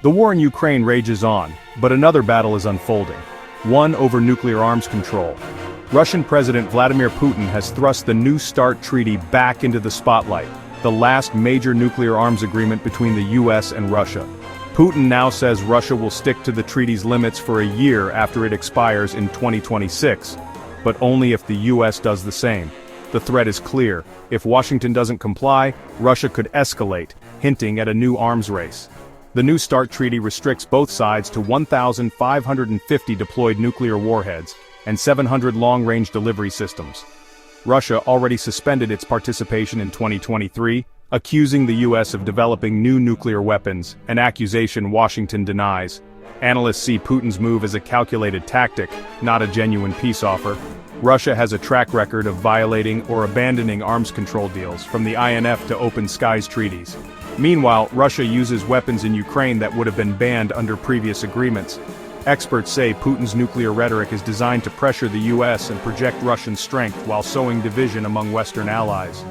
The war in Ukraine rages on, but another battle is unfolding. One over nuclear arms control. Russian President Vladimir Putin has thrust the New START treaty back into the spotlight, the last major nuclear arms agreement between the US and Russia. Putin now says Russia will stick to the treaty's limits for a year after it expires in 2026, but only if the US does the same. The threat is clear: if Washington doesn't comply, Russia could escalate, hinting at a new arms race. The New START treaty restricts both sides to 1,550 deployed nuclear warheads and 700 long-range delivery systems. Russia already suspended its participation in 2023, accusing the US of developing new nuclear weapons, an accusation Washington denies. Analysts see Putin's move as a calculated tactic, not a genuine peace offer. Russia has a track record of violating or abandoning arms control deals, from the INF to Open Skies treaties. Meanwhile, Russia uses weapons in Ukraine that would have been banned under previous agreements. Experts say Putin's nuclear rhetoric is designed to pressure the US and project Russian strength while sowing division among Western allies.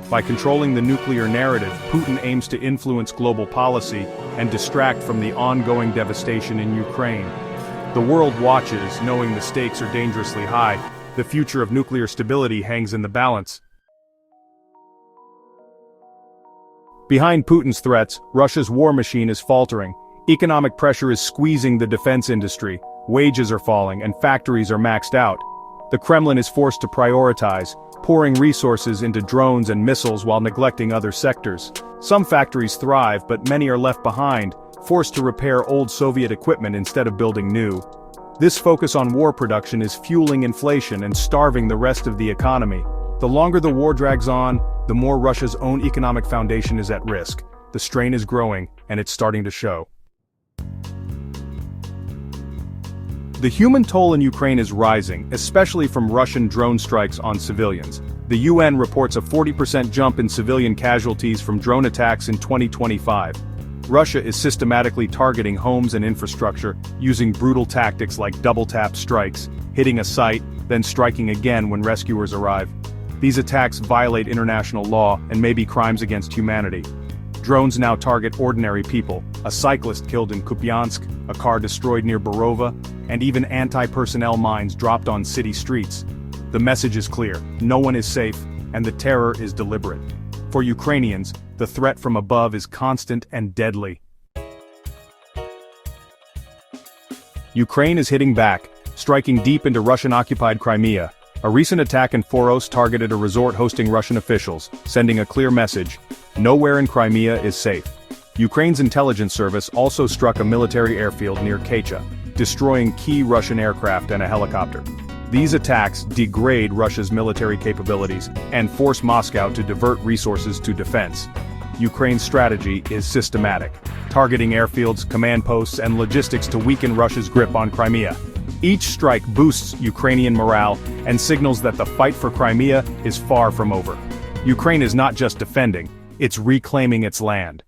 By controlling the nuclear narrative, Putin aims to influence global policy and distract from the ongoing devastation in Ukraine. The world watches, knowing the stakes are dangerously high. The future of nuclear stability hangs in the balance. Behind Putin's threats, Russia's war machine is faltering. Economic pressure is squeezing the defense industry, wages are falling, and factories are maxed out. The Kremlin is forced to prioritize, pouring resources into drones and missiles while neglecting other sectors. Some factories thrive, but many are left behind, forced to repair old Soviet equipment instead of building new. This focus on war production is fueling inflation and starving the rest of the economy. The longer the war drags on, the more Russia's own economic foundation is at risk. The strain is growing, and it's starting to show. The human toll in Ukraine is rising, especially from Russian drone strikes on civilians. The UN reports a 40% jump in civilian casualties from drone attacks in 2025. Russia is systematically targeting homes and infrastructure, using brutal tactics like double-tap strikes, hitting a site, then striking again when rescuers arrive. These attacks violate international law and may be crimes against humanity. Drones now target ordinary people, a cyclist killed in Kupiansk, a car destroyed near Borova, and even anti-personnel mines dropped on city streets. The message is clear: no one is safe, and the terror is deliberate. For Ukrainians, the threat from above is constant and deadly. Ukraine is hitting back, striking deep into Russian-occupied Crimea. A recent attack in Foros targeted a resort hosting Russian officials, sending a clear message: nowhere in Crimea is safe. Ukraine's intelligence service also struck a military airfield near Kecha, destroying key Russian aircraft and a helicopter. These attacks degrade Russia's military capabilities and force Moscow to divert resources to defense. Ukraine's strategy is systematic, targeting airfields, command posts, and logistics to weaken Russia's grip on Crimea. Each strike boosts Ukrainian morale and signals that the fight for Crimea is far from over. Ukraine is not just defending, it's reclaiming its land.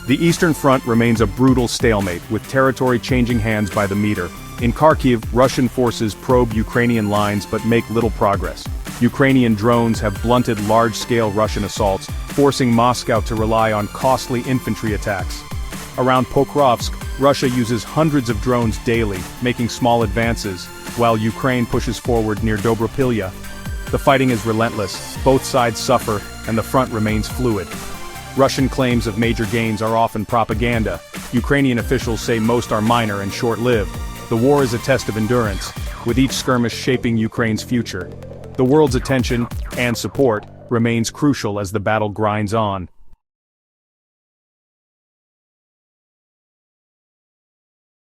The Eastern Front remains a brutal stalemate, with territory changing hands by the meter. In Kharkiv, Russian forces probe Ukrainian lines but make little progress. Ukrainian drones have blunted large-scale Russian assaults, forcing Moscow to rely on costly infantry attacks. Around Pokrovsk, Russia uses hundreds of drones daily, making small advances, while Ukraine pushes forward near Dobropilya. The fighting is relentless, both sides suffer, and the front remains fluid. Russian claims of major gains are often propaganda. Ukrainian officials say most are minor and short-lived. The war is a test of endurance, with each skirmish shaping Ukraine's future. The world's attention, and support, remains crucial as the battle grinds on.